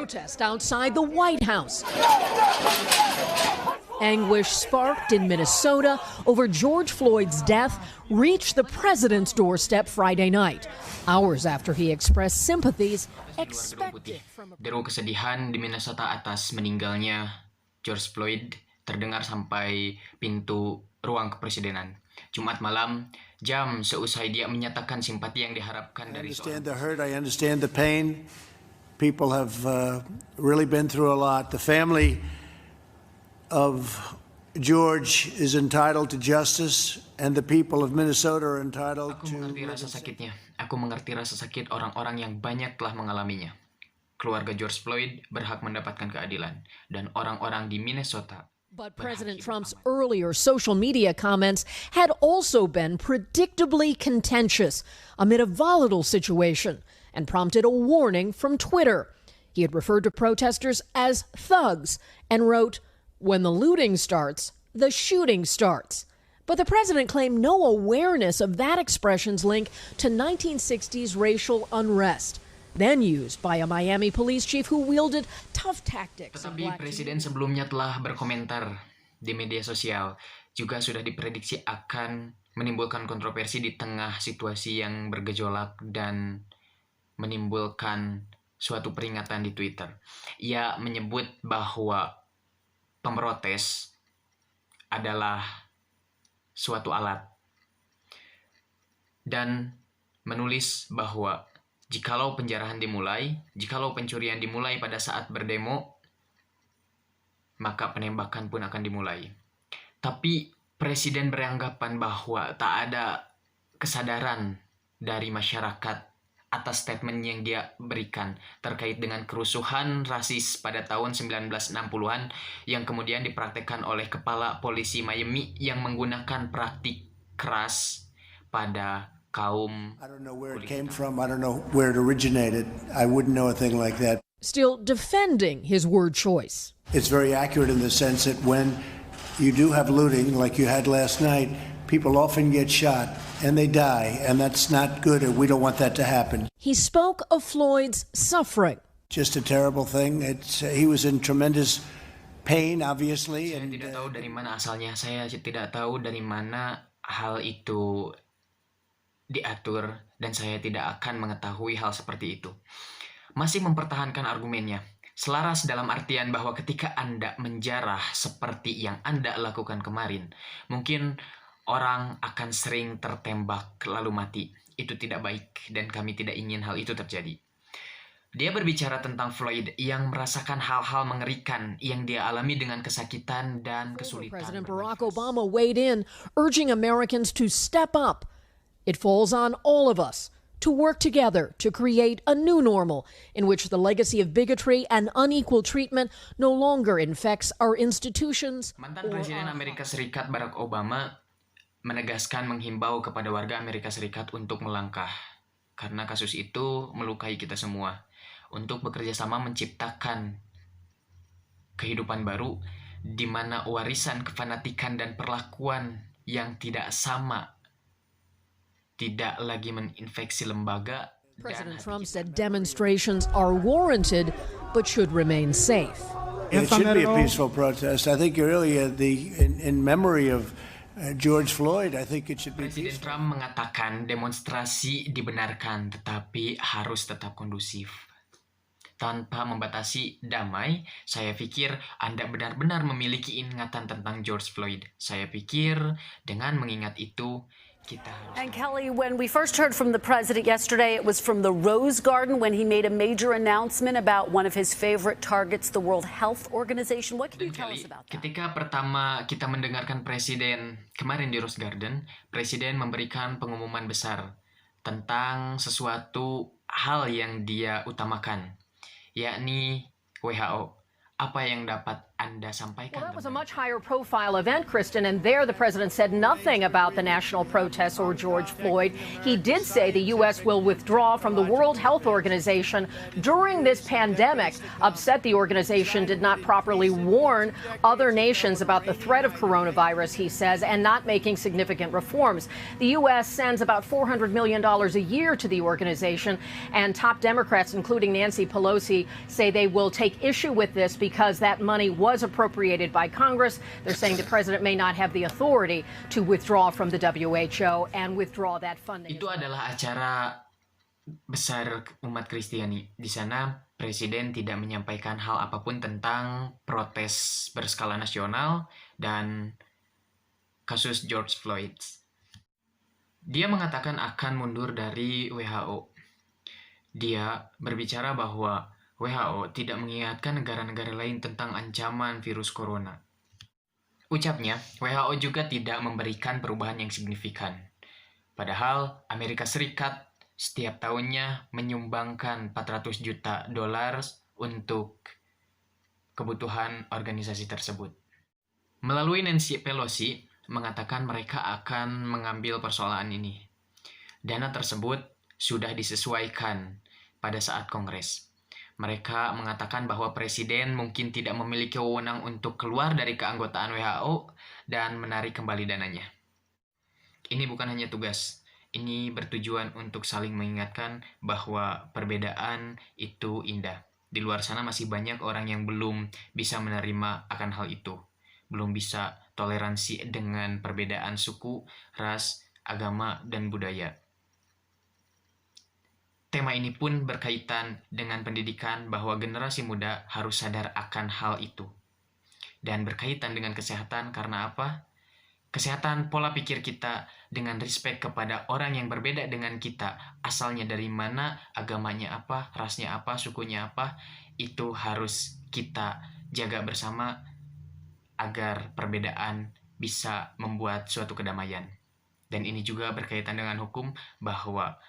protest outside the White House. Anguish sparked in Minnesota over George Floyd's death reached the president's doorstep Friday night, hours after he expressed sympathies expected from Deru kesedihan di Minnesota atas meninggalnya George Floyd terdengar sampai pintu ruang kepresidenan. Jumat malam, jam seusai dia menyatakan simpati yang diharapkan dari seorang. I understand the pain. People have really been through a lot. The family of George is entitled to justice, and the people of Minnesota are entitled to. Aku mengerti rasa sakitnya. Aku mengerti rasa sakit orang-orang yang banyak telah mengalaminya. Keluarga George Floyd berhak mendapatkan keadilan, dan orang-orang di Minnesota. But President Trump's earlier social media comments had also been predictably contentious amid a volatile situation and prompted a warning from Twitter. He had referred to protesters as thugs and wrote, "When the looting starts, the shooting starts." But the president claimed no awareness of that expression's link to 1960s racial unrest, then used by a Miami police chief who wielded tough tactics. Tetapi presiden sebelumnya telah berkomentar di media sosial, juga sudah diprediksi akan menimbulkan kontroversi di tengah situasi yang bergejolak dan menimbulkan suatu peringatan di Twitter. Ia menyebut bahwa pemrotes adalah suatu alat dan menulis bahwa jikalau penjarahan dimulai, jikalau pencurian dimulai pada saat berdemo, maka penembakan pun akan dimulai. Tapi presiden beranggapan bahwa tak ada kesadaran dari masyarakat atas statement yang dia berikan terkait dengan kerusuhan rasis pada tahun 1960-an yang kemudian dipraktekkan oleh kepala polisi Miami yang menggunakan praktik keras pada kaum. I don't know where it came from. I don't know where it originated. I wouldn't know a thing like that. Still defending his word choice. It's very accurate in the sense that when you do have looting like you had last night, people often get shot and they die, and that's not good, and we don't want that to happen. He spoke of Floyd's suffering. Just a terrible thing. He was in tremendous pain, obviously. Saya tidak tahu dari mana asalnya. Saya tidak tahu dari mana hal itu diatur, dan saya tidak akan mengetahui hal seperti itu. Masih mempertahankan argumennya. Selaras dalam artian bahwa ketika Anda menjarah seperti yang Anda lakukan kemarin, mungkin orang akan sering tertembak lalu mati. Itu tidak baik dan kami tidak ingin hal itu terjadi. Dia berbicara tentang Floyd yang merasakan hal-hal mengerikan yang dia alami dengan kesakitan dan kesulitan. President Barack Obama weighed in, urging Americans to step up. It falls on all of us to work together to create a new normal in which the legacy of bigotry and unequal treatment no longer infects our institutions. Mantan Presiden Amerika Serikat Barack Obama menegaskan menghimbau kepada warga Amerika Serikat untuk melangkah karena kasus itu melukai kita semua, untuk bekerja sama menciptakan kehidupan baru di mana warisan kefanatikan dan perlakuan yang tidak sama tidak lagi menginfeksi lembaga. President Trump said demonstrations are warranted but should remain safe. It should be a peaceful protest. I think really in memory of George Floyd, I think it should be Presiden peaceful. Trump mengatakan demonstrasi dibenarkan tetapi harus tetap kondusif. Tanpa membatasi damai, saya pikir Anda benar-benar memiliki ingatan tentang George Floyd. Saya pikir dengan mengingat itu, kita harus... And Kelly, when we first heard from the president yesterday, it was from the Rose Garden when he made a major announcement about one of his favorite targets, the World Health Organization. What can you tell us about that? Ketika pertama kita mendengarkan presiden kemarin di Rose Garden, presiden memberikan pengumuman besar tentang sesuatu hal yang dia utamakan, yakni WHO. Apa yang dapat Anda sampaikan. Well, that was a tentang much higher profile event, Kristen, and there the president said nothing about the national protests or George Floyd. He did say the U.S. will withdraw from the World Health Organization during this pandemic, upset the organization did not properly warn other nations about the threat of coronavirus, he says, and not making significant reforms. The U.S. sends about $400 million a year to the organization, and top Democrats, including Nancy Pelosi, say they will take issue with this because that money was appropriated by Congress. They're saying the president may not have the authority to withdraw from the WHO and withdraw that funding. Itu adalah acara besar umat Kristiani. Di sana presiden tidak menyampaikan hal apapun tentang protes berskala nasional dan kasus George Floyd. Dia mengatakan akan mundur dari WHO. Dia berbicara bahwa WHO tidak mengingatkan negara-negara lain tentang ancaman virus corona. Ucapnya, WHO juga tidak memberikan perubahan yang signifikan. Padahal Amerika Serikat setiap tahunnya menyumbangkan 400 juta dolar untuk kebutuhan organisasi tersebut. Melalui Nancy Pelosi mengatakan mereka akan mengambil persoalan ini. Dana tersebut sudah disesuaikan pada saat Kongres. Mereka mengatakan bahwa presiden mungkin tidak memiliki wewenang untuk keluar dari keanggotaan WHO dan menarik kembali dananya. Ini bukan hanya tugas, ini bertujuan untuk saling mengingatkan bahwa perbedaan itu indah. Di luar sana masih banyak orang yang belum bisa menerima akan hal itu. Belum bisa toleransi dengan perbedaan suku, ras, agama, dan budaya. Tema ini pun berkaitan dengan pendidikan bahwa generasi muda harus sadar akan hal itu. Dan berkaitan dengan kesehatan karena apa? Kesehatan pola pikir kita dengan respect kepada orang yang berbeda dengan kita, asalnya dari mana, agamanya apa, rasnya apa, sukunya apa, itu harus kita jaga bersama agar perbedaan bisa membuat suatu kedamaian. Dan ini juga berkaitan dengan hukum bahwa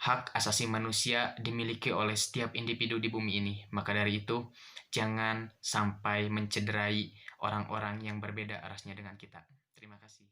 hak asasi manusia dimiliki oleh setiap individu di bumi ini. Maka dari itu, jangan sampai mencederai orang-orang yang berbeda rasnya dengan kita. Terima kasih.